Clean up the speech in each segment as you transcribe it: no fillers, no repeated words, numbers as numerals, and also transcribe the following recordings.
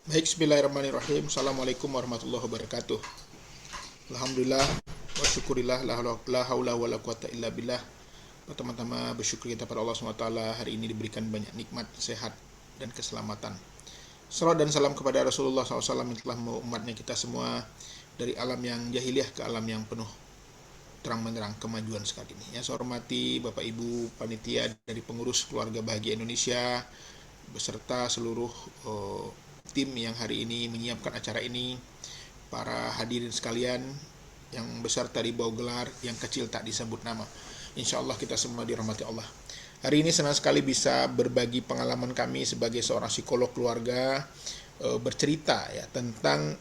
Baik, bismillahirrahmanirrahim. Assalamualaikum warahmatullahi wabarakatuh. Alhamdulillah wa syukurillah la haula wa la quwata illa billah. Pertama-tama bersyukur kita pada Allah SWT hari ini diberikan banyak nikmat, sehat, dan keselamatan. Salawat dan salam kepada Rasulullah SAW yang telah umatnya kita semua dari alam yang jahiliyah ke alam yang penuh terang menerang kemajuan saat ini. Yang saya hormati Bapak Ibu panitia dari pengurus Keluarga Bahagia Indonesia beserta seluruh tim yang hari ini menyiapkan acara ini, para hadirin sekalian yang besar tadi bawa gelar, yang kecil tak disebut nama. Insya Allah kita semua dirahmati Allah. Hari ini senang sekali bisa berbagi pengalaman kami sebagai seorang psikolog keluarga, bercerita ya tentang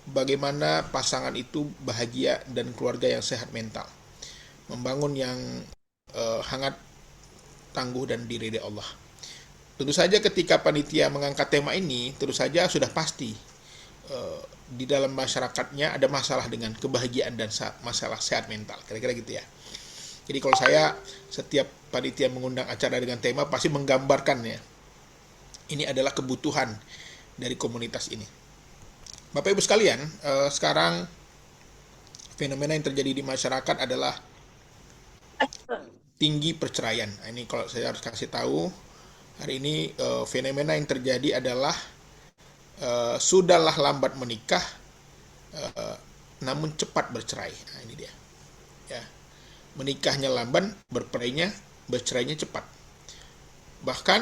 bagaimana pasangan itu bahagia dan keluarga yang sehat mental, membangun yang hangat, tangguh dan diridai Allah. Tentu saja ketika panitia mengangkat tema ini, tentu saja sudah pasti di dalam masyarakatnya ada masalah dengan kebahagiaan dan masalah sehat mental. Kira-kira gitu ya. Jadi kalau saya setiap panitia mengundang acara dengan tema pasti menggambarkannya. Ini adalah kebutuhan dari komunitas ini. Bapak Ibu sekalian, sekarang fenomena yang terjadi di masyarakat adalah tinggi perceraian. Nah, ini kalau saya harus kasih tahu, hari ini fenomena yang terjadi adalah sudahlah lambat menikah, namun cepat bercerai. Nah, ini dia. Ya, menikahnya lambat, bercerainya cepat. Bahkan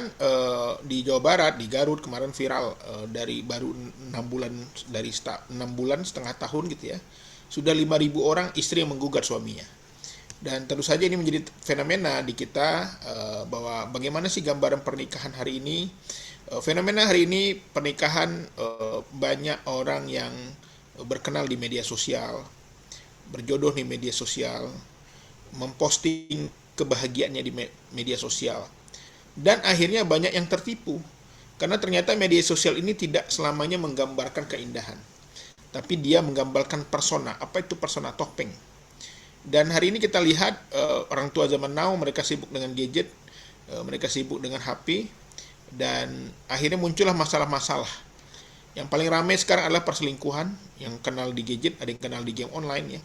di Jawa Barat, di Garut kemarin viral dari baru 6 bulan, dari 6 bulan setengah tahun gitu ya, sudah 5.000 orang istri yang menggugat suaminya. Dan tentu saja ini menjadi fenomena di kita bahwa bagaimana sih gambaran pernikahan hari ini. Fenomena hari ini pernikahan, banyak orang yang berkenal di media sosial, berjodoh di media sosial, memposting kebahagiaannya di media sosial. Dan akhirnya banyak yang tertipu. Karena ternyata media sosial ini tidak selamanya menggambarkan keindahan. Tapi dia menggambarkan persona. Apa itu persona? Topeng. Dan hari ini kita lihat orang tua zaman now mereka sibuk dengan gadget, mereka sibuk dengan HP, dan akhirnya muncullah masalah-masalah. Yang paling ramai sekarang adalah perselingkuhan, yang kenal di gadget, ada yang kenal di game online ya.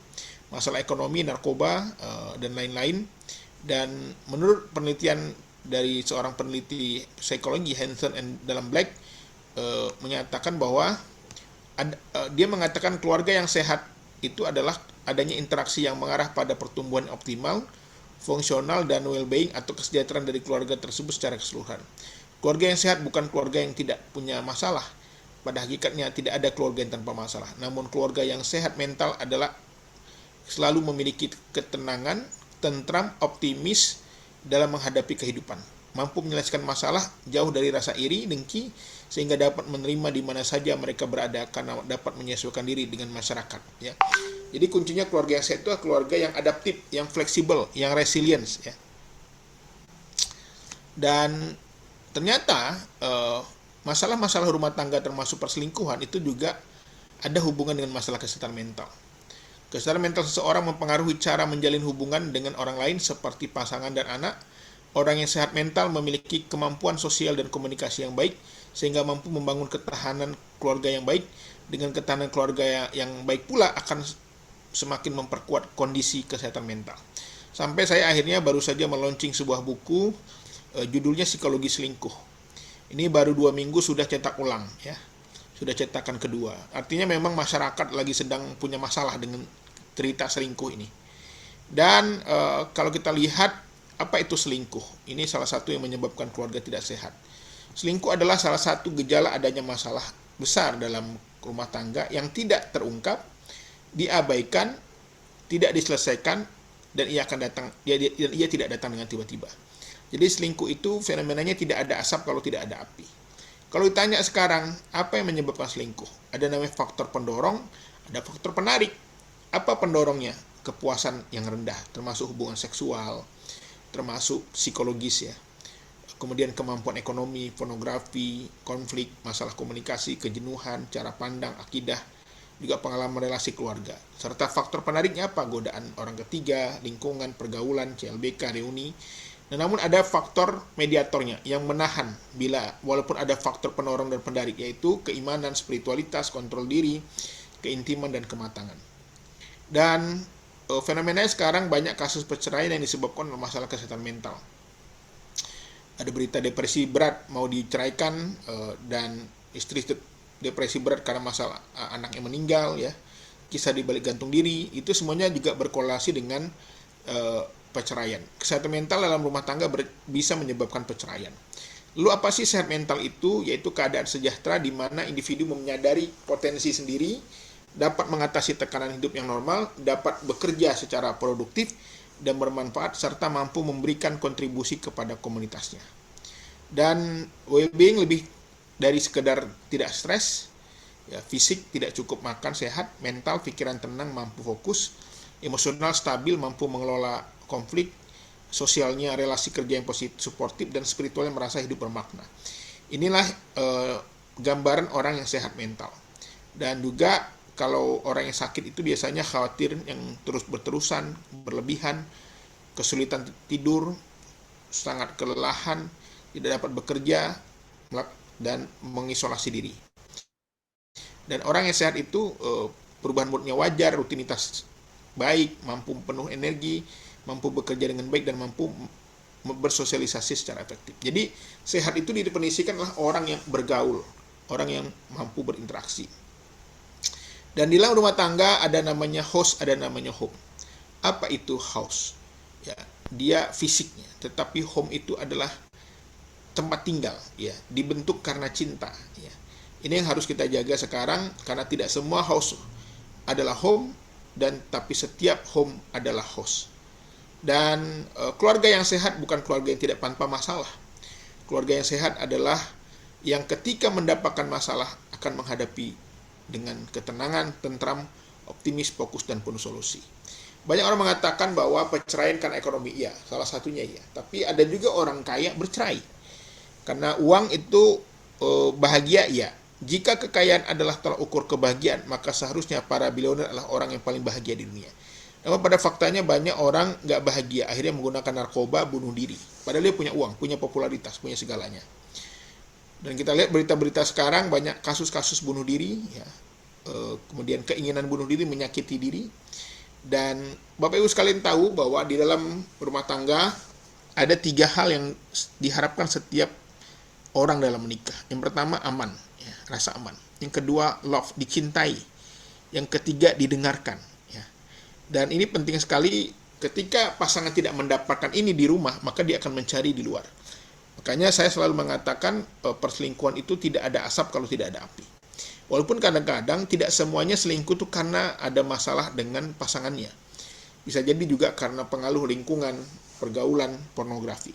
Masalah ekonomi, narkoba, dan lain-lain. Dan menurut penelitian dari seorang peneliti psikologi Hansen and dalam Black menyatakan bahwa dia mengatakan keluarga yang sehat itu adalah adanya interaksi yang mengarah pada pertumbuhan optimal, fungsional, dan well-being atau kesejahteraan dari keluarga tersebut secara keseluruhan. Keluarga yang sehat bukan keluarga yang tidak punya masalah. Pada hakikatnya tidak ada keluarga yang tanpa masalah. Namun keluarga yang sehat mental adalah selalu memiliki ketenangan, tentram, optimis dalam menghadapi kehidupan. Mampu menyelesaikan masalah jauh dari rasa iri, dengki, sehingga dapat menerima di mana saja mereka berada karena dapat menyesuaikan diri dengan masyarakat. Ya. Jadi kuncinya keluarga yang sehat itu adalah keluarga yang adaptif, yang fleksibel, yang resilience. Ya. Dan ternyata masalah-masalah rumah tangga termasuk perselingkuhan itu juga ada hubungan dengan masalah kesehatan mental. Kesehatan mental seseorang mempengaruhi cara menjalin hubungan dengan orang lain seperti pasangan dan anak. Orang yang sehat mental memiliki kemampuan sosial dan komunikasi yang baik sehingga mampu membangun ketahanan keluarga yang baik. Dengan ketahanan keluarga yang baik pula akan semakin memperkuat kondisi kesehatan mental. Sampai saya akhirnya baru saja meluncing sebuah buku, judulnya Psikologi Selingkuh. Ini baru 2 minggu sudah cetak ulang ya. Sudah cetakan kedua. Artinya memang masyarakat lagi sedang punya masalah dengan cerita selingkuh ini. Dan kalau kita lihat apa itu selingkuh? Ini salah satu yang menyebabkan keluarga tidak sehat. Selingkuh adalah salah satu gejala adanya masalah besar dalam rumah tangga yang tidak terungkap, diabaikan, tidak diselesaikan, dan ia tidak datang dengan tiba-tiba. Jadi selingkuh itu fenomenanya tidak ada asap kalau tidak ada api. Kalau ditanya sekarang, apa yang menyebabkan selingkuh? Ada namanya faktor pendorong, ada faktor penarik. Apa pendorongnya? Kepuasan yang rendah, termasuk hubungan seksual, termasuk psikologis ya. Kemudian kemampuan ekonomi, pornografi, konflik, masalah komunikasi, kejenuhan, cara pandang, akidah, juga pengalaman relasi keluarga. Serta faktor penariknya apa? Godaan orang ketiga, lingkungan, pergaulan, CLBK, reuni, Dan namun ada faktor mediatornya yang menahan walaupun ada faktor pendorong dan pendarik, yaitu keimanan, spiritualitas, kontrol diri, keintiman, dan kematangan. Dan fenomenanya sekarang banyak kasus perceraian yang disebabkan oleh masalah kesehatan mental. Ada berita depresi berat mau diceraikan, dan istri depresi berat karena masalah anaknya meninggal, ya, kisah di balik gantung diri, itu semuanya juga berkorelasi dengan perceraian. Kesehatan mental dalam rumah tangga bisa menyebabkan perceraian. Lalu apa sih sehat mental itu? Yaitu keadaan sejahtera di mana individu menyadari potensi sendiri, dapat mengatasi tekanan hidup yang normal, dapat bekerja secara produktif dan bermanfaat, serta mampu memberikan kontribusi kepada komunitasnya. Dan well-being lebih dari sekedar tidak stres, ya, fisik tidak cukup makan sehat, mental pikiran tenang, mampu fokus, emosional stabil, mampu mengelola konflik, sosialnya relasi kerja yang positif, suportif, dan spiritualnya merasa hidup bermakna. Inilah gambaran orang yang sehat mental. Dan juga kalau orang yang sakit itu biasanya khawatir yang terus berterusan, berlebihan, kesulitan tidur, sangat kelelahan, tidak dapat bekerja, dan mengisolasi diri. Dan orang yang sehat itu perubahan moodnya wajar, rutinitas baik, mampu penuh energi, mampu bekerja dengan baik, dan mampu bersosialisasi secara efektif. Jadi sehat itu didefinisikan adalah orang yang bergaul, orang yang mampu berinteraksi. Dan di dalam rumah tangga ada namanya host, ada namanya home. Apa itu house? Ya, dia fisiknya, tetapi home itu adalah tempat tinggal, ya, dibentuk karena cinta, ya. Ini yang harus kita jaga sekarang, karena tidak semua house adalah home, dan tapi setiap home adalah host. Dan keluarga yang sehat bukan keluarga yang tidak tanpa masalah. Keluarga yang sehat adalah yang ketika mendapatkan masalah akan menghadapi dengan ketenangan, tentram, optimis, fokus, dan penuh solusi. Banyak orang mengatakan bahwa perceraian karena ekonomi, iya, salah satunya iya. Tapi ada juga orang kaya bercerai karena uang itu bahagia, iya. Jika kekayaan adalah tolak ukur kebahagiaan, maka seharusnya para bilioner adalah orang yang paling bahagia di dunia. Namun pada faktanya banyak orang nggak bahagia, akhirnya menggunakan narkoba, bunuh diri. Padahal dia punya uang, punya popularitas, punya segalanya. Dan kita lihat berita-berita sekarang banyak kasus-kasus bunuh diri, ya. Kemudian keinginan bunuh diri, menyakiti diri. Dan Bapak Ibu sekalian tahu bahwa di dalam rumah tangga ada 3 hal yang diharapkan setiap orang dalam menikah. Yang pertama aman, ya, rasa aman. Yang kedua love, dicintai. Yang ketiga didengarkan. Dan ini penting sekali, ketika pasangan tidak mendapatkan ini di rumah, maka dia akan mencari di luar. Makanya saya selalu mengatakan perselingkuhan itu tidak ada asap kalau tidak ada api. Walaupun kadang-kadang tidak semuanya selingkuh itu karena ada masalah dengan pasangannya. Bisa jadi juga karena pengaruh lingkungan, pergaulan, pornografi.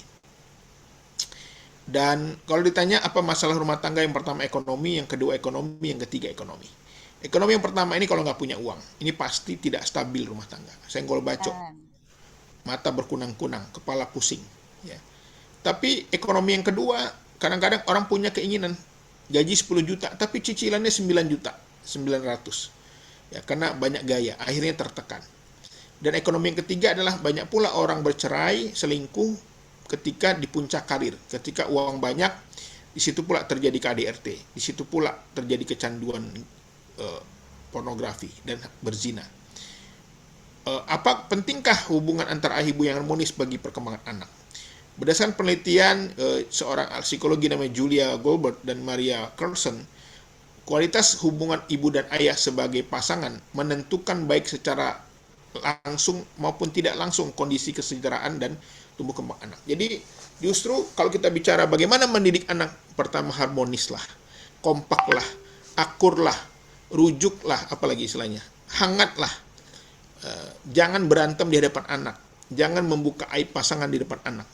Dan kalau ditanya apa masalah rumah tangga, yang pertama ekonomi, yang kedua ekonomi, yang ketiga ekonomi. Ekonomi yang pertama ini kalau nggak punya uang, ini pasti tidak stabil rumah tangga. Senggol bacok, mata berkunang-kunang, kepala pusing. Ya. Tapi ekonomi yang kedua, kadang-kadang orang punya keinginan, gaji 10 juta, tapi cicilannya 9 juta, 900. Ya, karena banyak gaya, akhirnya tertekan. Dan ekonomi yang ketiga adalah banyak pula orang bercerai, selingkuh, ketika di puncak karir, ketika uang banyak, di situ pula terjadi KDRT, di situ pula terjadi kecanduan pornografi dan berzina. Apa pentingkah hubungan antara ayah ibu yang harmonis bagi perkembangan anak? Berdasarkan penelitian seorang psikologi namanya Julia Goldberg dan Maria Carlson, kualitas hubungan ibu dan ayah sebagai pasangan menentukan baik secara langsung maupun tidak langsung kondisi kesejahteraan dan tumbuh kembang anak. Jadi justru kalau kita bicara bagaimana mendidik anak, pertama harmonislah, kompaklah, akurlah, rujuklah, apalagi istilahnya, hangatlah. Jangan berantem di hadapan anak, jangan membuka aib pasangan di depan anak,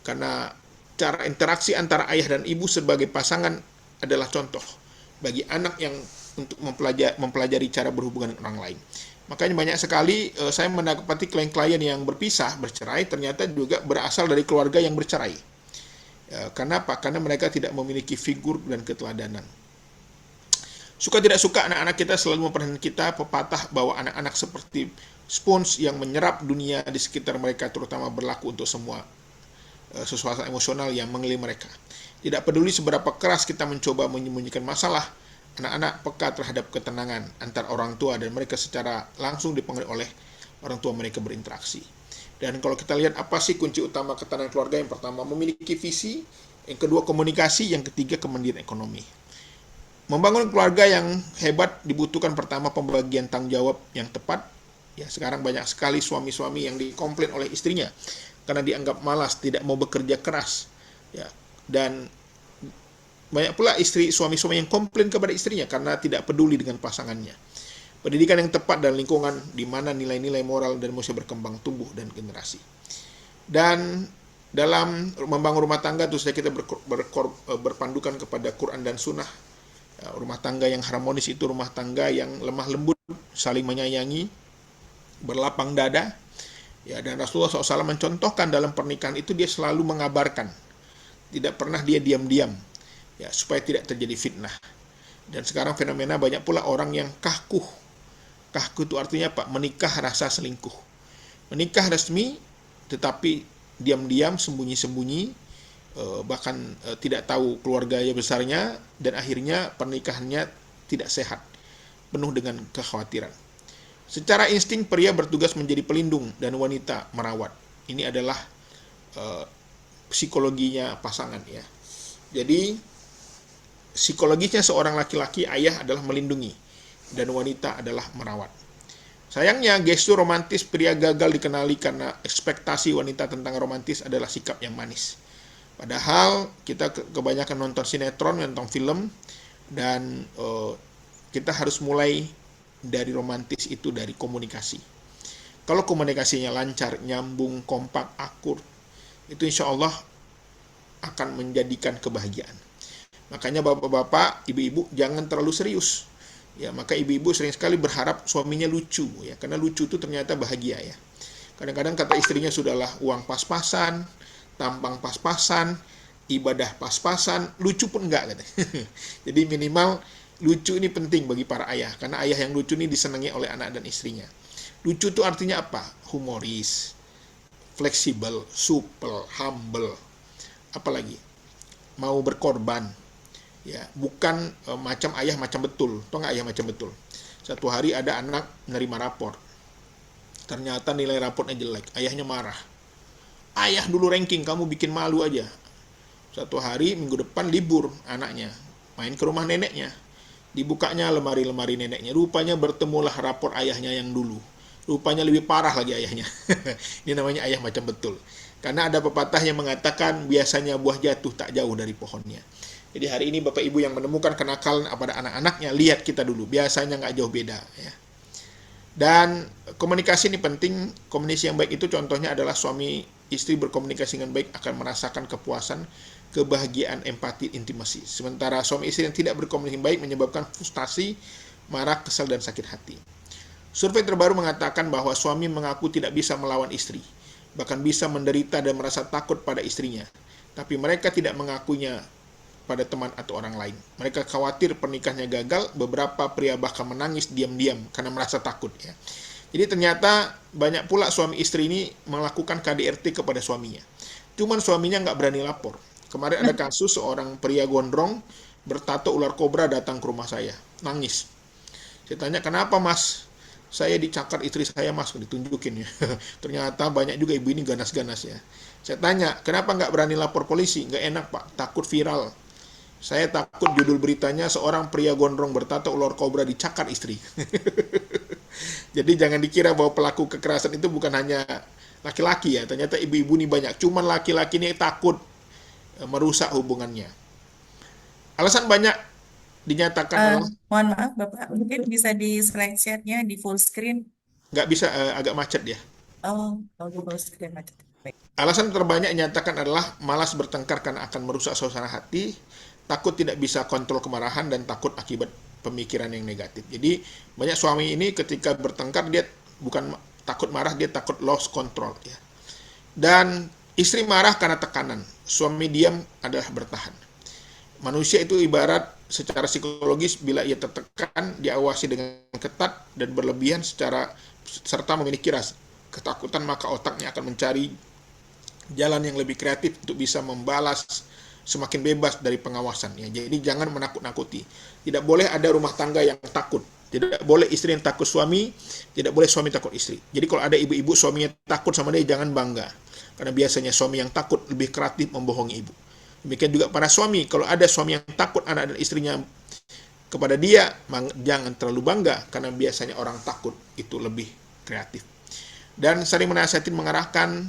karena cara interaksi antara ayah dan ibu sebagai pasangan adalah contoh bagi anak yang untuk mempelajari cara berhubungan dengan orang lain. Makanya banyak sekali saya mendapati klien-klien yang berpisah, bercerai, ternyata juga berasal dari keluarga yang bercerai. Karena apa? Karena mereka tidak memiliki figur dan keteladanan. Suka tidak suka, anak-anak kita selalu memperhatikan kita, pepatah bahwa anak-anak seperti spons yang menyerap dunia di sekitar mereka, terutama berlaku untuk semua suasana emosional yang mengelilingi mereka. Tidak peduli seberapa keras kita mencoba menyembunyikan masalah, anak-anak peka terhadap ketenangan antara orang tua dan mereka secara langsung dipengaruhi oleh orang tua mereka berinteraksi. Dan kalau kita lihat apa sih kunci utama ketahanan keluarga, yang pertama memiliki visi, yang kedua komunikasi, yang ketiga kemandirian ekonomi. Membangun keluarga yang hebat dibutuhkan pertama pembagian tanggung jawab yang tepat. Ya, sekarang banyak sekali suami-suami yang dikomplain oleh istrinya karena dianggap malas, tidak mau bekerja keras. Ya, dan banyak pula suami-suami yang komplain kepada istrinya karena tidak peduli dengan pasangannya. Pendidikan yang tepat dan lingkungan di mana nilai-nilai moral dan emosi berkembang tumbuh dan generasi. Dan dalam membangun rumah tangga tentu saja kita berpandukan kepada Quran dan Sunnah. Rumah tangga yang harmonis itu rumah tangga yang lemah lembut, saling menyayangi, berlapang dada. Ya, dan Rasulullah SAW mencontohkan dalam pernikahan itu dia selalu mengabarkan, tidak pernah dia diam-diam, ya, supaya tidak terjadi fitnah. Dan sekarang fenomena banyak pula orang yang kahkuh. Kahkuh itu artinya apa? Menikah rasa selingkuh. Menikah resmi tetapi diam-diam, sembunyi-sembunyi, bahkan tidak tahu keluarga besarnya, dan akhirnya pernikahannya tidak sehat, penuh dengan kekhawatiran. Secara insting pria bertugas menjadi pelindung dan wanita merawat. Ini adalah psikologinya pasangan, ya. Jadi psikologisnya seorang laki-laki, ayah, adalah melindungi dan wanita adalah merawat. Sayangnya gestur romantis pria gagal dikenali karena ekspektasi wanita tentang romantis adalah sikap yang manis. Padahal kita kebanyakan nonton sinetron, nonton film, dan kita harus mulai dari romantis itu dari komunikasi. Kalau komunikasinya lancar, nyambung, kompak, akur, itu insya Allah akan menjadikan kebahagiaan. Makanya bapak-bapak, ibu-ibu jangan terlalu serius. Ya, maka ibu-ibu sering sekali berharap suaminya lucu, ya, karena lucu itu ternyata bahagia, ya. Kadang-kadang kata istrinya sudahlah uang pas-pasan, tampang pas-pasan, ibadah pas-pasan, lucu pun enggak, gitu. Jadi minimal lucu ini penting bagi para ayah, karena ayah yang lucu ini disenangi oleh anak dan istrinya. Lucu itu artinya apa? Humoris, fleksibel, supel, humble, apalagi mau berkorban. Ya, bukan macam ayah macam betul. Atau nggak ayah macam betul? Satu hari ada anak menerima rapor. Ternyata nilai raportnya jelek. Ayahnya marah. Ayah dulu ranking, kamu bikin malu aja. Satu hari, minggu depan libur anaknya. Main ke rumah neneknya. Dibukanya lemari-lemari neneknya. Rupanya bertemulah rapor ayahnya yang dulu. Rupanya lebih parah lagi ayahnya. Ini namanya ayah macam betul. Karena ada pepatah yang mengatakan biasanya buah jatuh tak jauh dari pohonnya. Jadi hari ini Bapak Ibu yang menemukan kenakalan pada anak-anaknya, lihat kita dulu, biasanya nggak jauh beda, ya. Dan komunikasi ini penting. Komunikasi yang baik itu contohnya adalah suami istri berkomunikasi dengan baik akan merasakan kepuasan, kebahagiaan, empati, intimasi. Sementara suami istri yang tidak berkomunikasi baik menyebabkan frustasi, marah, kesal, dan sakit hati. Survei terbaru mengatakan bahwa suami mengaku tidak bisa melawan istri, bahkan bisa menderita dan merasa takut pada istrinya. Tapi mereka tidak mengakuinya pada teman atau orang lain. Mereka khawatir pernikahannya gagal. Beberapa pria bahkan menangis diam-diam karena merasa takut, ya. Jadi ternyata banyak pula suami istri ini melakukan KDRT kepada suaminya. Cuman suaminya nggak berani lapor. Kemarin ada kasus seorang pria gondrong bertato ular kobra datang ke rumah saya, nangis. Saya tanya, kenapa mas? Saya dicakar istri saya mas, ditunjukin, ya. Ternyata banyak juga ibu ini ganas-ganas, ya. Saya tanya, kenapa nggak berani lapor polisi? Nggak enak pak, takut viral. Saya takut judul beritanya seorang pria gondrong bertato ular kobra dicakar istri. Jadi jangan dikira bahwa pelaku kekerasan itu bukan hanya laki-laki, ya. Ternyata ibu-ibu ini banyak. Cuman laki-laki ini takut merusak hubungannya. Alasan banyak dinyatakan adalah Mohon maaf Bapak, mungkin bisa di slide share-nya di full screen. nggak bisa, agak macet ya. Oh, di full screen aja. Baik. Alasan terbanyak dinyatakan adalah malas bertengkar karena akan merusak suasana hati, takut tidak bisa kontrol kemarahan, dan takut akibat pemikiran yang negatif. Jadi banyak suami ini ketika bertengkar dia bukan takut marah, dia takut lost control, ya. Dan istri marah karena tekanan, suami diam adalah bertahan. Manusia itu ibarat secara psikologis, bila ia tertekan, diawasi dengan ketat dan berlebihan serta memiliki rasa ketakutan, maka otaknya akan mencari jalan yang lebih kreatif untuk bisa membalas semakin bebas dari pengawasan ya. Jadi jangan menakut-nakuti. Tidak boleh ada rumah tangga yang takut. Tidak boleh istri yang takut suami, tidak boleh suami takut istri. Jadi kalau ada ibu-ibu suaminya takut sama dia, jangan bangga. Karena biasanya suami yang takut lebih kreatif membohongi ibu. Demikian juga para suami, kalau ada suami yang takut anak dan istrinya kepada dia, jangan terlalu bangga, karena biasanya orang takut itu lebih kreatif. Dan sering menasihatin, mengarahkan,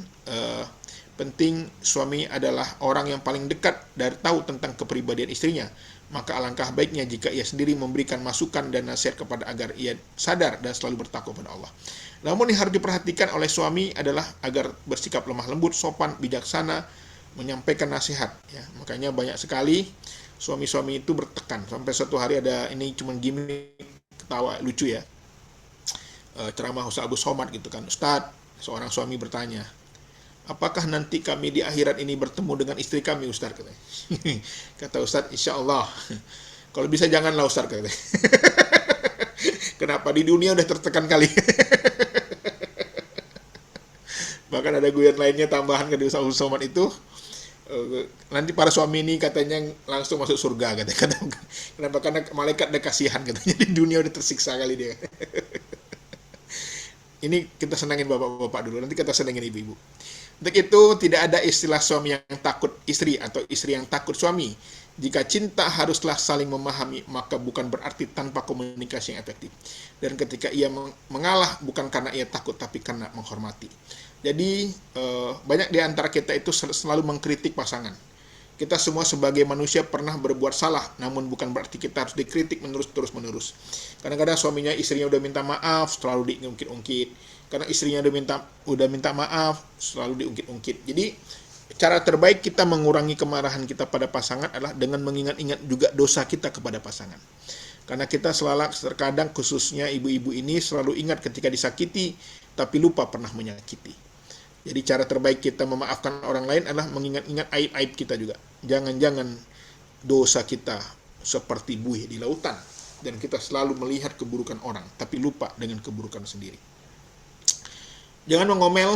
penting suami adalah orang yang paling dekat dan tahu tentang kepribadian istrinya. Maka alangkah baiknya jika ia sendiri memberikan masukan dan nasihat kepada agar ia sadar dan selalu bertakwa pada Allah. Namun yang harus diperhatikan oleh suami adalah agar bersikap lemah lembut, sopan, bijaksana, menyampaikan nasihat. Ya, makanya banyak sekali suami-suami itu bertekan. Sampai suatu hari ada, ini cuma gimmick, ketawa lucu ya, ceramah Ustaz Abu Somad gitu kan. Ustaz, seorang suami bertanya, apakah nanti kami di akhirat ini bertemu dengan istri kami, Ustaz? Katanya. Kata Ustaz, insya Allah. Kalau bisa janganlah, Ustaz. Katanya. Kenapa? Di dunia udah tertekan kali. Bahkan ada guyon lainnya tambahan ke Ustaz Abu Somad itu, nanti para suami ini katanya langsung masuk surga. Katanya. Kenapa? Karena malaikat udah kasihan katanya. Di dunia udah tersiksa kali dia. Ini kita senangin bapak-bapak dulu, nanti kita senangin ibu-ibu. Untuk itu, tidak ada istilah suami yang takut istri atau istri yang takut suami. Jika cinta haruslah saling memahami, maka bukan berarti tanpa komunikasi yang efektif. Dan ketika ia mengalah, bukan karena ia takut, tapi karena menghormati. Jadi, banyak di antara kita itu selalu mengkritik pasangan. Kita semua sebagai manusia pernah berbuat salah, namun bukan berarti kita harus dikritik terus-menerus. Kadang-kadang suaminya, istrinya udah minta maaf, selalu diungkit-ungkit. Karena istrinya udah minta maaf, selalu diungkit-ungkit. Jadi, cara terbaik kita mengurangi kemarahan kita pada pasangan adalah dengan mengingat-ingat juga dosa kita kepada pasangan. Karena kita terkadang khususnya ibu-ibu ini selalu ingat ketika disakiti, tapi lupa pernah menyakiti. Jadi cara terbaik kita memaafkan orang lain adalah mengingat-ingat aib-aib kita juga. Jangan-jangan dosa kita seperti buih di lautan, dan kita selalu melihat keburukan orang, tapi lupa dengan keburukan sendiri. Jangan mengomel,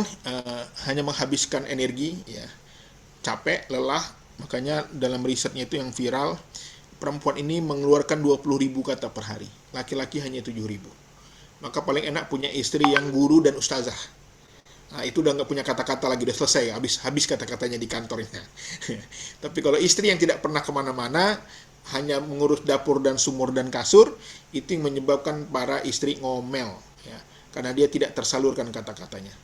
hanya menghabiskan energi, ya, capek, lelah. Makanya dalam risetnya itu yang viral, perempuan ini mengeluarkan 20.000 kata per hari. Laki-laki hanya 7.000. Maka paling enak punya istri yang guru dan ustazah. Nah, itu udah nggak punya kata-kata lagi, udah selesai, habis kata-katanya di kantornya. Tapi kalau istri yang tidak pernah kemana-mana, hanya mengurus dapur dan sumur dan kasur, itu yang menyebabkan para istri ngomel, ya, karena dia tidak tersalurkan kata-katanya.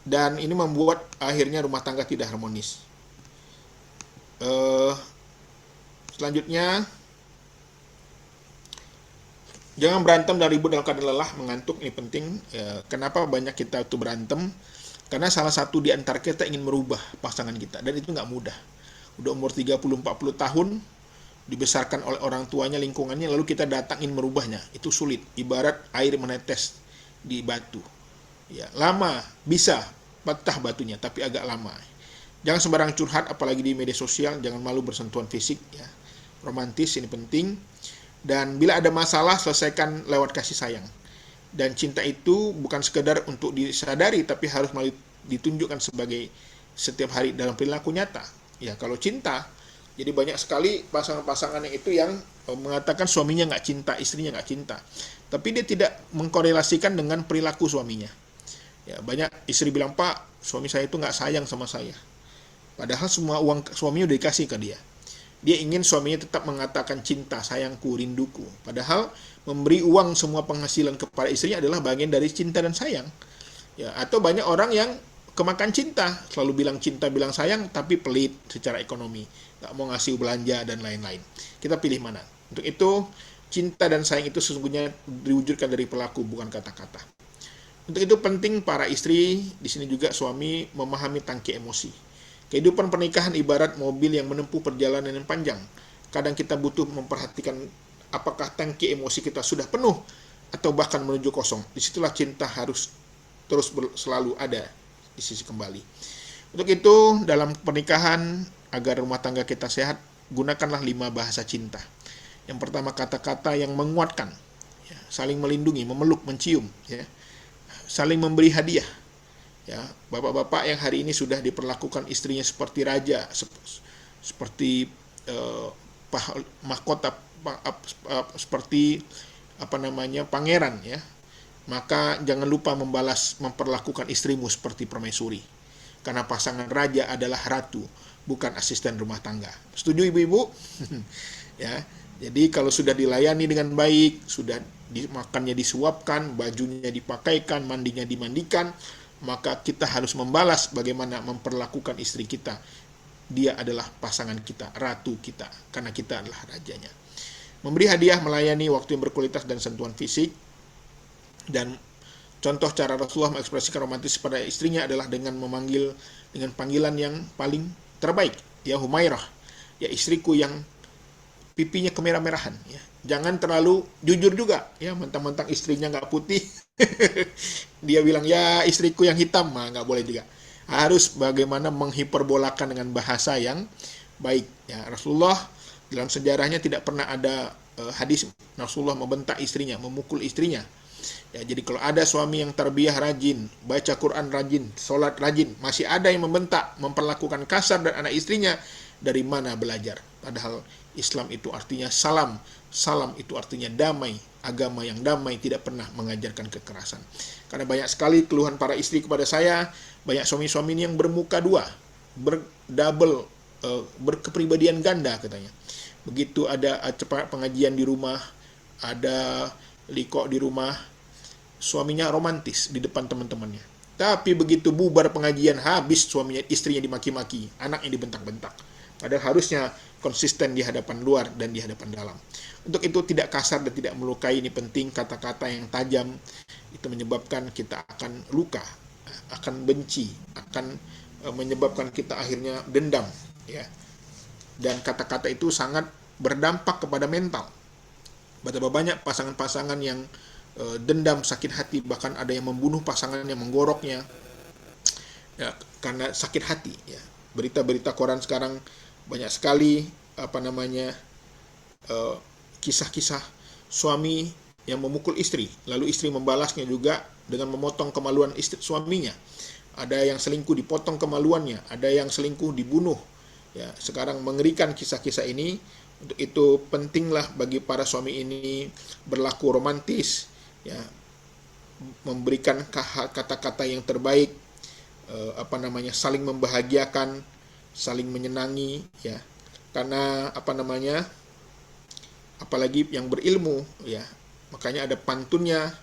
Dan ini membuat akhirnya rumah tangga tidak harmonis. Selanjutnya, jangan berantem dan ribut dalam keadaan lelah, mengantuk. Ini penting. Kenapa banyak kita itu berantem? Karena salah satu di antara kita ingin merubah pasangan kita, dan itu nggak mudah. Udah umur 30-40 tahun, dibesarkan oleh orang tuanya, lingkungannya, lalu kita datang ingin merubahnya. Itu sulit. Ibarat air menetes di batu. Ya, lama bisa patah batunya, tapi agak lama. Jangan sembarang curhat, apalagi di media sosial. Jangan malu bersentuhan fisik. Ya. Romantis, ini penting. Dan bila ada masalah, selesaikan lewat kasih sayang. Dan cinta itu bukan sekedar untuk disadari, tapi harus ditunjukkan sebagai setiap hari dalam perilaku nyata. Ya, kalau cinta, jadi banyak sekali pasangan-pasangan yang itu yang mengatakan suaminya nggak cinta, istrinya nggak cinta. Tapi dia tidak mengkorelasikan dengan perilaku suaminya. Ya, banyak istri bilang, Pak, suami saya itu nggak sayang sama saya. Padahal semua uang suaminya udah dikasih ke dia. Dia ingin suaminya tetap mengatakan cinta, sayangku, rinduku. Padahal memberi uang semua penghasilan kepada istrinya adalah bagian dari cinta dan sayang. Ya, atau banyak orang yang kemakan cinta, selalu bilang cinta, bilang sayang, tapi pelit secara ekonomi, nggak mau ngasih belanja dan lain-lain. Kita pilih mana? Untuk itu, cinta dan sayang itu sesungguhnya diwujudkan dari perilaku, bukan kata-kata. Untuk itu penting para istri, di sini juga suami, memahami tangki emosi. Kehidupan pernikahan ibarat mobil yang menempuh perjalanan yang panjang. Kadang kita butuh memperhatikan apakah tangki emosi kita sudah penuh atau bahkan menuju kosong. Disitulah cinta harus terus selalu ada di sisi kembali. Untuk itu, dalam pernikahan, agar rumah tangga kita sehat, gunakanlah 5 bahasa cinta. Yang pertama, kata-kata yang menguatkan, ya, saling melindungi, memeluk, mencium, ya, saling memberi hadiah, Ya, bapak-bapak yang hari ini sudah diperlakukan istrinya seperti raja, seperti eh, mahkota, seperti apa namanya, pangeran ya, maka jangan lupa memperlakukan istrimu seperti permaisuri. Karena pasangan raja adalah ratu, bukan asisten rumah tangga. Setuju ibu-ibu? Ya. Jadi kalau sudah dilayani dengan baik, sudah makannya disuapkan, bajunya dipakaikan, mandinya dimandikan, maka kita harus membalas bagaimana memperlakukan istri kita. Dia adalah pasangan kita, ratu kita, karena kita adalah rajanya. Memberi hadiah, melayani, waktu yang berkualitas, dan sentuhan fisik. Dan contoh cara Rasulullah mengekspresikan romantis pada istrinya adalah dengan memanggil dengan panggilan yang paling terbaik. Ya Humairah, ya istriku yang pipinya kemerah-merahan. Ya. Jangan terlalu jujur juga, ya mentang-mentang istrinya nggak putih, dia bilang ya istriku yang hitam, nggak boleh juga. Harus bagaimana menghiperbolakan dengan bahasa yang baik. Ya, Rasulullah dalam sejarahnya tidak pernah ada hadis Rasulullah membentak istrinya, memukul istrinya. Ya, jadi kalau ada suami yang tarbiyah rajin, baca Quran rajin, sholat rajin, masih ada yang membentak, memperlakukan kasar dan anak istrinya, dari mana belajar? Padahal Islam itu artinya salam, salam itu artinya damai, agama yang damai tidak pernah mengajarkan kekerasan. Karena banyak sekali keluhan para istri kepada saya, banyak suami-suami ini yang bermuka dua, berdouble, berkepribadian ganda katanya. Begitu ada pengajian di rumah, ada liko di rumah, suaminya romantis di depan teman-temannya. Tapi begitu bubar pengajian, habis suaminya, istrinya dimaki-maki, anaknya dibentak-bentak. Padahal harusnya konsisten di hadapan luar dan di hadapan dalam. Untuk itu tidak kasar dan tidak melukai, ini penting. Kata-kata yang tajam itu menyebabkan kita akan luka, akan benci, akan menyebabkan kita akhirnya dendam, ya. Dan kata-kata itu sangat berdampak kepada mental. Betapa banyak pasangan-pasangan yang dendam, sakit hati, bahkan ada yang membunuh pasangannya, menggoroknya, ya, karena sakit hati. Ya. Berita-berita koran sekarang banyak sekali kisah-kisah suami yang memukul istri, lalu istri membalasnya juga dengan memotong kemaluan suaminya. Ada yang selingkuh dipotong kemaluannya, ada yang selingkuh dibunuh. Ya, sekarang mengerikan kisah-kisah ini. Untuk itu pentinglah bagi para suami ini berlaku romantis, ya, memberikan kata-kata yang terbaik, saling membahagiakan, saling menyenangi, ya. Karena apalagi yang berilmu, ya. Makanya ada pantunnya,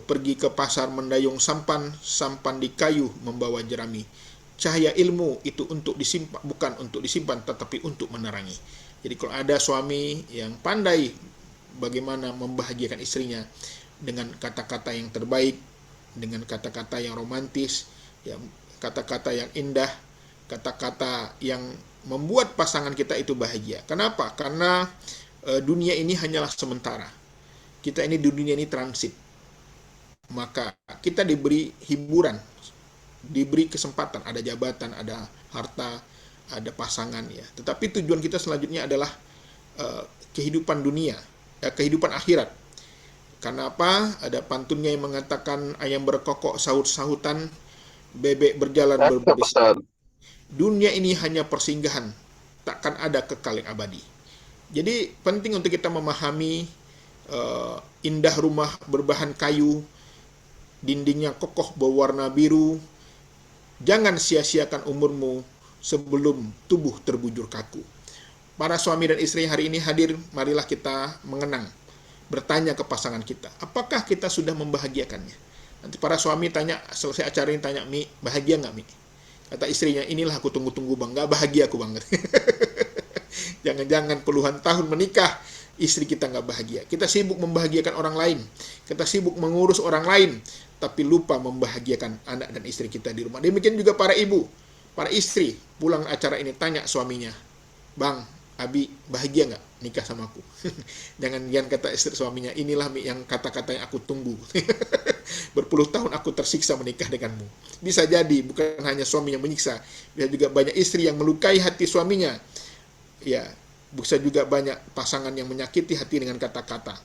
pergi ke pasar mendayung sampan, sampan di kayu membawa jerami. Cahaya ilmu itu untuk disimpan, bukan untuk disimpan, tetapi untuk menerangi. Jadi kalau ada suami yang pandai bagaimana membahagiakan istrinya dengan kata-kata yang terbaik, dengan kata-kata yang romantis, ya, kata-kata yang indah, kata-kata yang membuat pasangan kita itu bahagia. Kenapa? Karena dunia ini hanyalah sementara. Kita ini dunia ini transit. Maka kita diberi hiburan, diberi kesempatan, ada jabatan, ada harta, ada pasangan, ya. Tetapi tujuan kita selanjutnya adalah kehidupan dunia, kehidupan akhirat. Karena apa? Ada pantunnya yang mengatakan ayam berkokok sahut-sahutan, bebek berjalan berbaris. Dunia ini hanya persinggahan, takkan ada kekal yang abadi. Jadi penting untuk kita memahami indah rumah berbahan kayu, dindingnya kokoh berwarna biru. Jangan sia-siakan umurmu sebelum tubuh terbujur kaku. Para suami dan istri hari ini hadir, marilah kita mengenang, bertanya ke pasangan kita, apakah kita sudah membahagiakannya? Nanti para suami tanya, selesai acara ini tanya, Mi, bahagia nggak, Mi? Kata istrinya, inilah aku tunggu-tunggu bang, nggak bahagia aku banget. Jangan-jangan puluhan tahun menikah, istri kita nggak bahagia. Kita sibuk membahagiakan orang lain, kita sibuk mengurus orang lain, tapi lupa membahagiakan anak dan istri kita di rumah. Demikian juga para ibu, para istri, pulang acara ini tanya suaminya, Bang, Abi, bahagia nggak nikah sama aku? Jangan kata istri suaminya, inilah yang kata-kata yang aku tunggu. Berpuluh tahun aku tersiksa menikah denganmu. Bisa jadi bukan hanya suami yang menyiksa, bisa juga banyak istri yang melukai hati suaminya. Ya, bisa juga banyak pasangan yang menyakiti hati dengan kata-kata.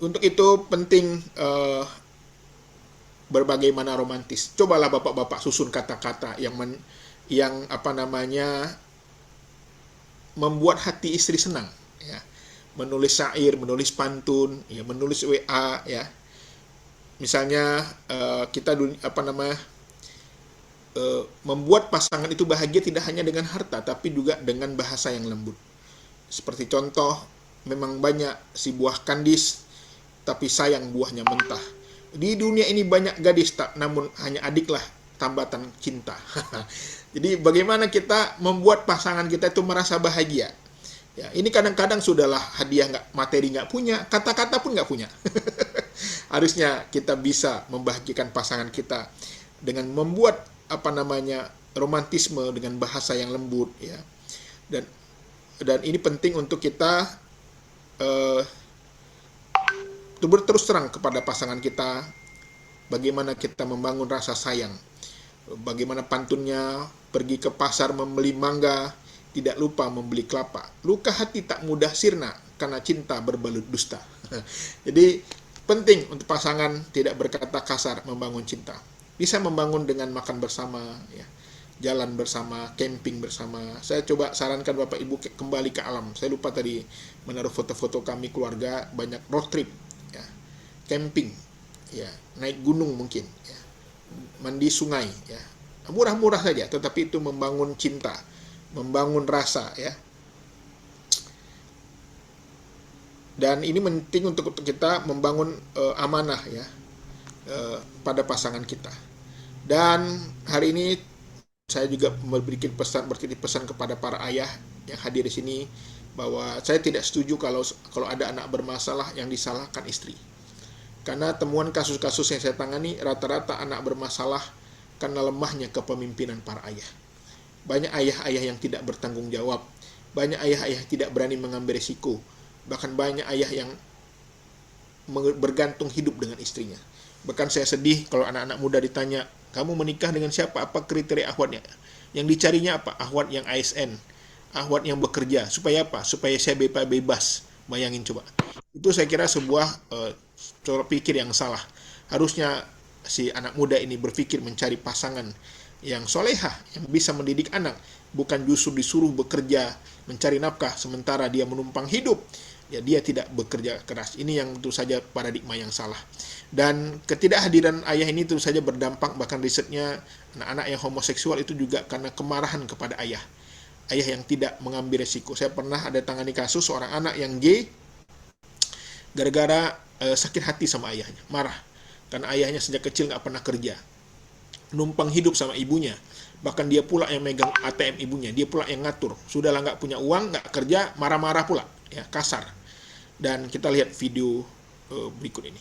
Untuk itu penting berbagaimana romantis. Cobalah bapak-bapak susun kata-kata yang apa namanya membuat hati istri senang, ya. Menulis syair, menulis pantun, ya, menulis WA, ya. Misalnya kita apa namanya membuat pasangan itu bahagia tidak hanya dengan harta, tapi juga dengan bahasa yang lembut. Seperti contoh, memang banyak si buah kandis, tapi sayang buahnya mentah. Di dunia ini banyak gadis, namun hanya adiklah tambatan cinta. Jadi bagaimana kita membuat pasangan kita itu merasa bahagia. Ya, ini kadang-kadang sudahlah hadiah materi nggak punya, kata-kata pun nggak punya. Harusnya kita bisa membahagiakan pasangan kita dengan membuat apa namanya romantisme dengan bahasa yang lembut, ya. Dan ini penting untuk kita berterus terang kepada pasangan kita, bagaimana kita membangun rasa sayang, bagaimana pantunnya, pergi ke pasar membeli mangga, tidak lupa membeli kelapa. Luka hati tak mudah sirna, karena cinta berbalut dusta. Jadi penting untuk pasangan tidak berkata kasar membangun cinta. Bisa membangun dengan makan bersama, ya, jalan bersama, camping bersama. Saya coba sarankan Bapak Ibu kembali ke alam. Saya lupa tadi menaruh foto-foto kami keluarga, banyak road trip, ya, camping, ya, naik gunung mungkin, ya, mandi sungai, ya. Murah-murah saja, tetapi itu membangun cinta, membangun rasa, ya. Dan ini penting untuk kita membangun amanah, ya, pada pasangan kita. Dan hari ini saya juga memberikan pesan kepada para ayah yang hadir di sini, bahwa saya tidak setuju kalau ada anak bermasalah yang disalahkan istri. Karena temuan kasus-kasus yang saya tangani, rata-rata anak bermasalah karena lemahnya kepemimpinan para ayah. Banyak ayah-ayah yang tidak bertanggung jawab, banyak ayah-ayah yang tidak berani mengambil risiko, bahkan banyak ayah yang bergantung hidup dengan istrinya. Bahkan saya sedih kalau anak-anak muda ditanya, kamu menikah dengan siapa? Apa kriteria akhwatnya? Yang dicarinya apa? Akhwat yang ASN, akhwat yang bekerja. Supaya apa? Supaya saya bebas. Bayangin coba. Itu saya kira sebuah cara pikir yang salah. Harusnya si anak muda ini berpikir mencari pasangan yang solehah, yang bisa mendidik anak, bukan justru disuruh bekerja, mencari nafkah, sementara dia menumpang hidup. Ya, dia tidak bekerja keras. Ini yang tentu saja paradigma yang salah. Dan ketidakhadiran ayah ini tentu saja berdampak, bahkan risetnya anak-anak yang homoseksual itu juga karena kemarahan kepada ayah. Ayah yang tidak mengambil resiko. Saya pernah ada tangani kasus seorang anak yang gay gara-gara sakit hati sama ayahnya, marah. Karena ayahnya sejak kecil nggak pernah kerja, numpang hidup sama ibunya. Bahkan dia pula yang megang ATM ibunya, dia pula yang ngatur. Sudahlah nggak punya uang, nggak kerja, marah-marah pula, ya, kasar. Dan kita lihat video berikut ini.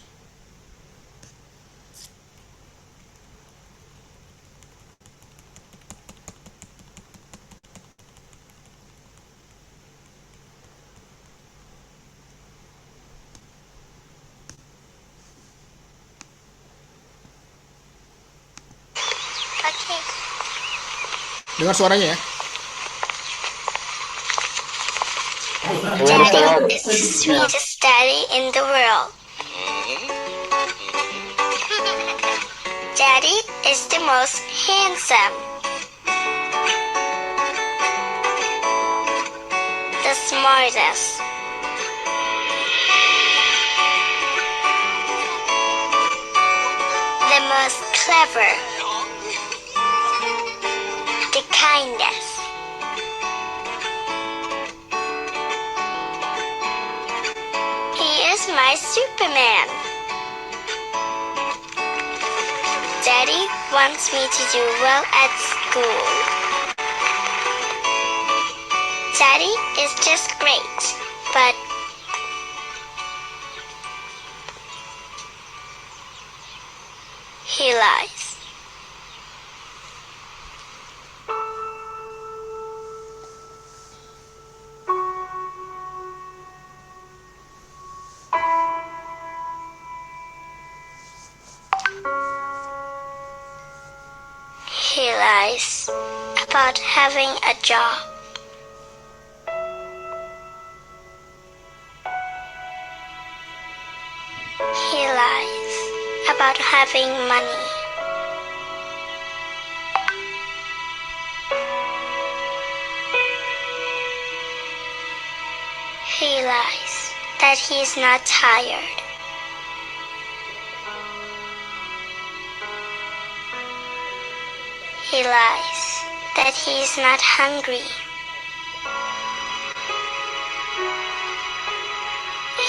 Dengar suaranya ya. Daddy is the sweetest daddy in the world. Daddy is the most handsome, the smartest, the most clever, the kindest. He is my Superman. Daddy wants me to do well at school. Daddy is just great, but he lies. He lies about having a job. He lies about having money. He lies that he is not tired. He lies that he is not hungry.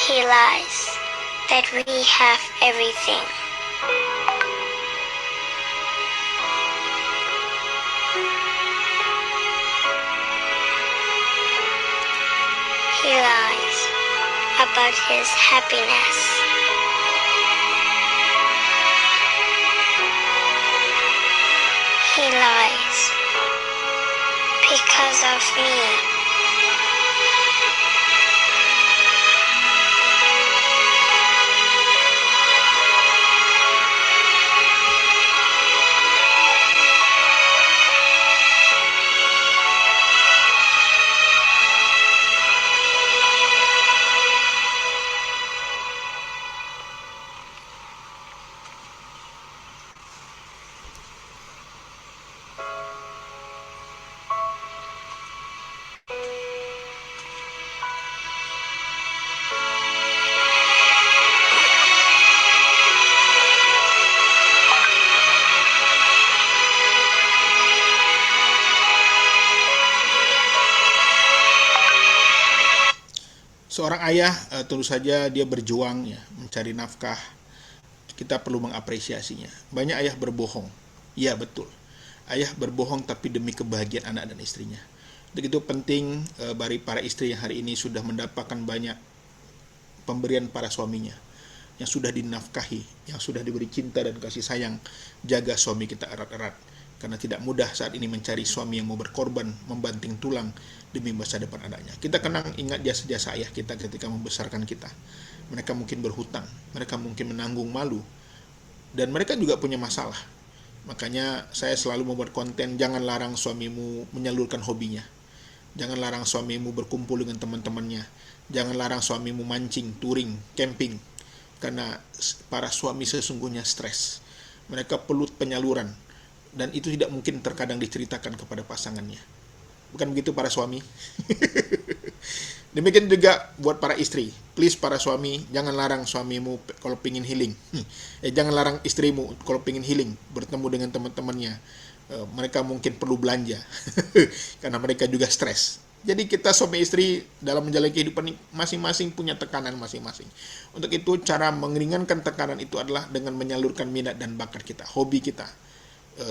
He lies that we have everything. He lies about his happiness. He lies because of me. Seorang ayah tentu saja dia berjuang ya mencari nafkah. Kita perlu mengapresiasinya. Banyak ayah berbohong. Ya betul. Ayah berbohong tapi demi kebahagiaan anak dan istrinya. Begitu penting bagi para istri yang hari ini sudah mendapatkan banyak pemberian para suaminya, yang sudah dinafkahi, yang sudah diberi cinta dan kasih sayang. Jaga suami kita erat-erat, karena tidak mudah saat ini mencari suami yang mau berkorban, membanting tulang demi masa depan anaknya. Kita kenang ingat jasa-jasa ayah kita ketika membesarkan kita. Mereka mungkin berhutang, mereka mungkin menanggung malu, dan mereka juga punya masalah. Makanya saya selalu membuat konten, jangan larang suamimu menyalurkan hobinya. Jangan larang suamimu berkumpul dengan teman-temannya. Jangan larang suamimu mancing, touring, camping. Karena para suami sesungguhnya stres. Mereka perlu penyaluran. Dan itu tidak mungkin terkadang diceritakan kepada pasangannya. Bukan begitu para suami? Demikian juga buat para istri. Please para suami, jangan larang suamimu kalau pingin healing. Jangan larang istrimu kalau pingin healing, bertemu dengan teman-temannya. Mereka mungkin perlu belanja. Karena mereka juga stres. Jadi kita suami istri dalam menjalani kehidupan masing-masing punya tekanan masing-masing. Untuk itu cara meringankan tekanan itu adalah dengan menyalurkan minat dan bakat kita, hobi kita.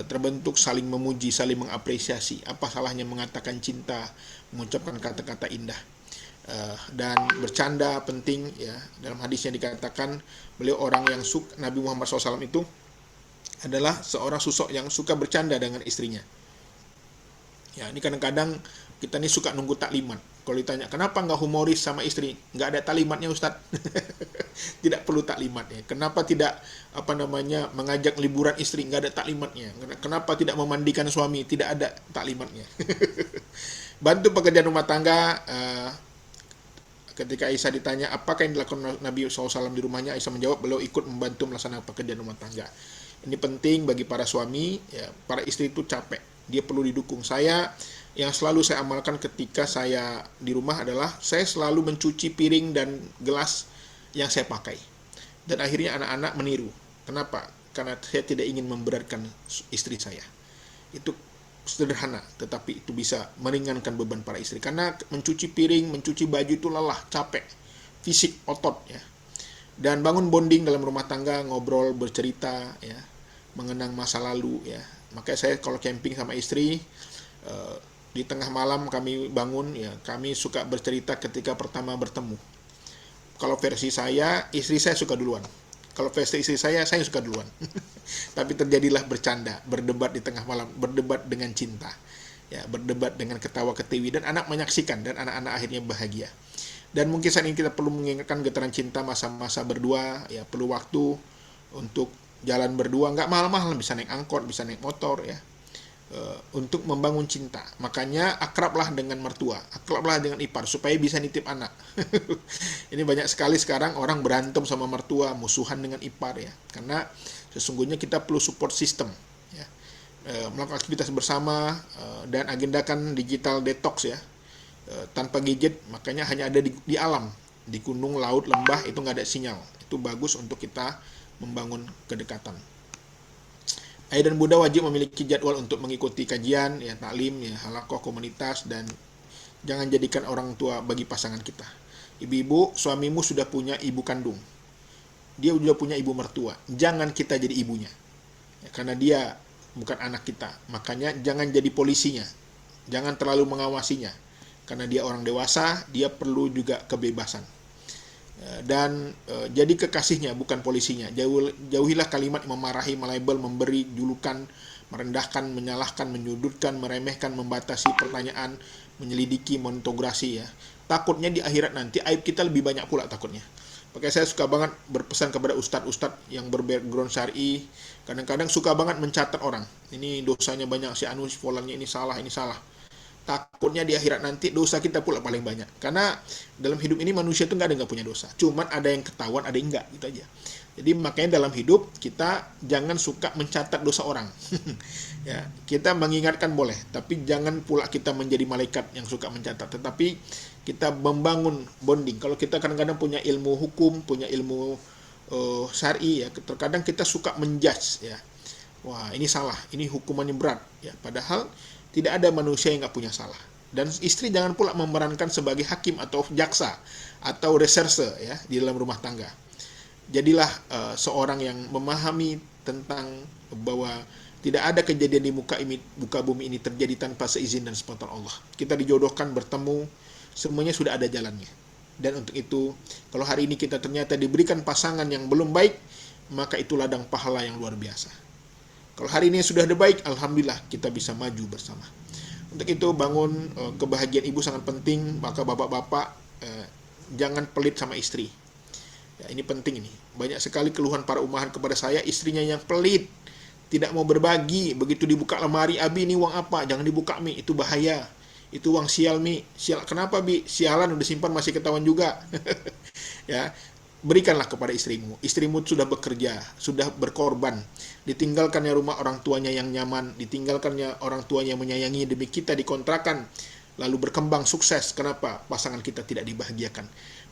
Terbentuk saling memuji, saling mengapresiasi. Apa salahnya mengatakan cinta, mengucapkan kata-kata indah. Dan bercanda penting ya. Dalam hadisnya dikatakan beliau orang yang Nabi Muhammad SAW itu adalah seorang sosok yang suka bercanda dengan istrinya. Ya, ini kadang-kadang kita ini suka nunggu taklimat. Kalau ditanya, kenapa nggak humoris sama istri? Nggak ada taklimatnya Ustadz. Tidak perlu taklimatnya. Kenapa tidak mengajak liburan istri? Nggak ada taklimatnya. Kenapa tidak memandikan suami? Tidak ada taklimatnya. Bantu pekerjaan rumah tangga. Ketika Aisyah ditanya, apakah yang dilakukan Nabi SAW di rumahnya? Aisyah menjawab, beliau ikut membantu melaksanakan pekerjaan rumah tangga. Ini penting bagi para suami. Ya, para istri itu capek. Dia perlu didukung. Yang selalu saya amalkan ketika saya di rumah adalah saya selalu mencuci piring dan gelas yang saya pakai. Dan akhirnya anak-anak meniru. Kenapa? Karena saya tidak ingin memberatkan istri saya. Itu sederhana, tetapi itu bisa meringankan beban para istri. Karena mencuci piring, mencuci baju itu lelah, capek, fisik, otot ya. Dan bangun bonding dalam rumah tangga, ngobrol, bercerita ya, mengenang masa lalu ya. Makanya saya kalau camping sama istri, di tengah malam kami bangun ya, kami suka bercerita ketika pertama bertemu. Kalau versi saya, istri saya suka duluan. Kalau versi istri saya suka duluan. Tapi terjadilah bercanda, berdebat di tengah malam, berdebat dengan cinta. Ya, berdebat dengan ketawa ketiwi, dan anak menyaksikan, dan anak-anak akhirnya bahagia. Dan mungkin saat ini kita perlu mengingatkan getaran cinta masa-masa berdua, ya perlu waktu untuk jalan berdua, nggak mahal-mahal, bisa naik angkot, bisa naik motor ya. untuk membangun cinta. Makanya akrablah dengan mertua, akrablah dengan ipar supaya bisa nitip anak. Ini banyak sekali sekarang orang berantem sama mertua, musuhan dengan ipar ya. Karena sesungguhnya kita perlu support system ya. Melakukan aktivitas bersama dan agendakan digital detox ya. Tanpa gadget, makanya hanya ada di alam, di gunung, laut, lembah itu nggak ada sinyal. Itu bagus untuk kita membangun kedekatan. Ayah dan bunda wajib memiliki jadwal untuk mengikuti kajian, ya taklim, ya halakoh komunitas, dan jangan jadikan orang tua bagi pasangan kita. Ibu-ibu, suamimu sudah punya ibu kandung, dia sudah punya ibu mertua. Jangan kita jadi ibunya, ya, karena dia bukan anak kita. Makanya jangan jadi polisinya, jangan terlalu mengawasinya, karena dia orang dewasa, dia perlu juga kebebasan. Dan jadi kekasihnya bukan polisinya. Jauhilah kalimat memarahi, melabel, memberi julukan, merendahkan, menyalahkan, menyudutkan, meremehkan, membatasi pertanyaan, menyelidiki, monitograsi ya. Takutnya di akhirat nanti aib kita lebih banyak pula takutnya. Makanya saya suka banget berpesan kepada ustadz-ustadz yang berbackground syar'i. Kadang-kadang suka banget mencatat orang. Ini dosanya banyak, si anu, si fulannya ini salah, ini salah. Takutnya di akhirat nanti dosa kita pula paling banyak. Karena dalam hidup ini manusia itu nggak punya dosa. Cuman ada yang ketahuan, ada yang enggak, gitu aja. Jadi makanya dalam hidup kita jangan suka mencatat dosa orang. Ya, kita mengingatkan boleh, tapi jangan pula kita menjadi malaikat yang suka mencatat. Tetapi kita membangun bonding. Kalau kita kadang-kadang punya ilmu hukum, punya ilmu syar'i ya, terkadang kita suka menjudge ya. Wah, ini salah, ini hukumannya berat ya. Padahal tidak ada manusia yang nggak punya salah. Dan istri jangan pula memerankan sebagai hakim atau jaksa atau reserse ya di dalam rumah tangga. Jadilah seorang yang memahami tentang bahwa tidak ada kejadian di muka bumi ini terjadi tanpa seizin dan sepengetahuan Allah. Kita dijodohkan bertemu, semuanya sudah ada jalannya. Dan untuk itu, kalau hari ini kita ternyata diberikan pasangan yang belum baik, maka itu ladang pahala yang luar biasa. Kalau hari ini sudah ada baik, alhamdulillah kita bisa maju bersama. Untuk itu bangun kebahagiaan ibu sangat penting. Maka bapak-bapak jangan pelit sama istri. Ya, ini penting ini. Banyak sekali keluhan para umahan kepada saya, istrinya yang pelit, tidak mau berbagi. Begitu dibuka lemari, abi ini uang apa? Jangan dibuka mi, itu bahaya. Itu uang sial mi. Sial kenapa bi? Sialan udah simpan masih ketahuan juga. Ya. Berikanlah kepada istrimu. Istrimu sudah bekerja, sudah berkorban. Ditinggalkannya rumah orang tuanya yang nyaman, ditinggalkannya orang tuanya yang menyayangi demi kita dikontrakan, lalu berkembang sukses. Kenapa? Pasangan kita tidak dibahagiakan.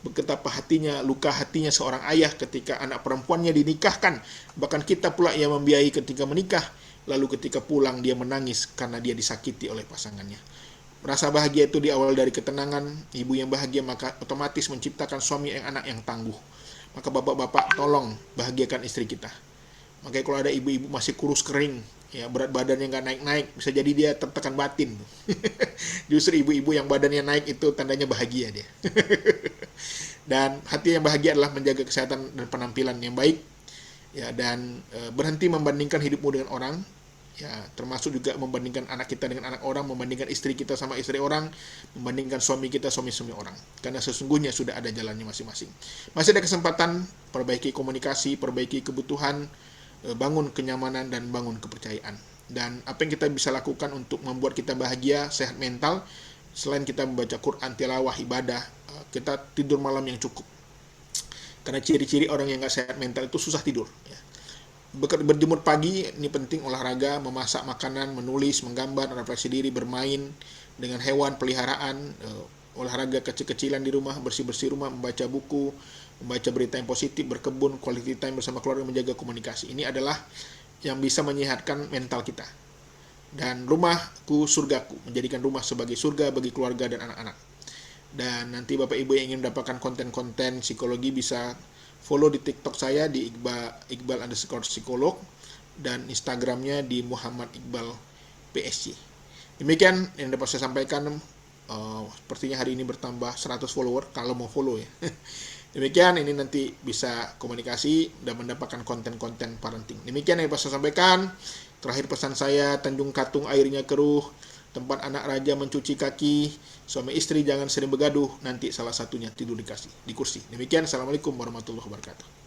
Betapa hatinya, luka hatinya seorang ayah ketika anak perempuannya dinikahkan. Bahkan kita pula yang membiayai ketika menikah, lalu ketika pulang dia menangis karena dia disakiti oleh pasangannya. Rasa bahagia itu di awal dari ketenangan. Ibu yang bahagia maka otomatis menciptakan suami yang anak yang tangguh. Maka bapak-bapak tolong bahagiakan istri kita. Makanya kalau ada ibu-ibu masih kurus kering, ya berat badannya nggak naik-naik, bisa jadi dia tertekan batin. Justru ibu-ibu yang badannya naik itu tandanya bahagia dia. Dan hati yang bahagia adalah menjaga kesehatan dan penampilan yang baik. Ya, dan berhenti membandingkan hidupmu dengan orang. Ya, termasuk juga membandingkan anak kita dengan anak orang, membandingkan istri kita sama istri orang, membandingkan suami kita suami-suami orang. Karena sesungguhnya sudah ada jalannya masing-masing. Masih ada kesempatan, perbaiki komunikasi, perbaiki kebutuhan, bangun kenyamanan dan bangun kepercayaan. Dan apa yang kita bisa lakukan untuk membuat kita bahagia, sehat mental, selain kita membaca Quran, tilawah, ibadah, kita tidur malam yang cukup. Karena ciri-ciri orang yang gak sehat mental itu susah tidur. Ya. Berjemur pagi, ini penting, olahraga, memasak makanan, menulis, menggambar, refleksi diri, bermain dengan hewan, peliharaan, olahraga kecil-kecilan di rumah, bersih-bersih rumah, membaca buku, membaca berita yang positif, berkebun, quality time bersama keluarga, menjaga komunikasi. Ini adalah yang bisa menyehatkan mental kita. Dan rumahku surgaku, menjadikan rumah sebagai surga bagi keluarga dan anak-anak. Dan nanti Bapak Ibu yang ingin mendapatkan konten-konten psikologi bisa follow di TikTok saya di Iqbal_psikolog dan Instagramnya di Muhammad Iqbal PSG. Demikian yang dapat saya sampaikan. Sepertinya hari ini bertambah 100 follower kalau mau follow ya. Demikian, ini nanti bisa komunikasi dan mendapatkan konten-konten parenting. Demikian yang dapat saya sampaikan. Terakhir pesan saya, Tanjung Katung airnya keruh, tempat anak raja mencuci kaki, suami istri jangan sering bergaduh, nanti salah satunya tidur di kursi. Demikian, Assalamualaikum warahmatullahi wabarakatuh.